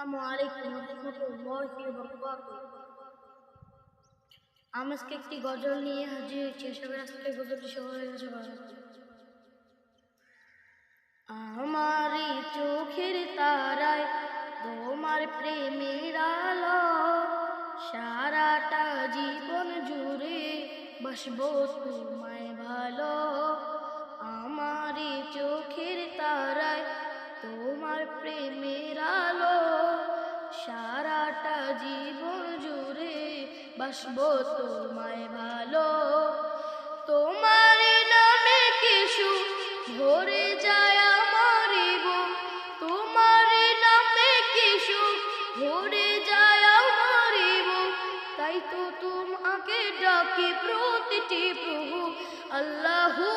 আসসালামু আলাইকুম ওয়া রাহমাতুল্লাহি ওয়া বারাকাতুহু। আমি আজকে একটি গজল নিয়ে হাজির হয়েছি। আশা করি আজকে গজলটি সবাই কাছে ভালো লাগবে। আমারই চোখের তারায় তোমার প্রেমের আলো, সারাটা জীবন জুড়ে বাসবো তোমায় ভালো। আমারই চোখের তারায় তোমার প্রেমের আলো, সারাটা জীবন জুড়ে বাসবো তোমায় ভালো। তোমার নামে কিছু ভরে যায় আমার বুক, তোমার নামে কিছু ভরে যায় আমার বুক, তাই তো তোমাকে ডাকি প্রতিটি প্রভু। আল্লাহু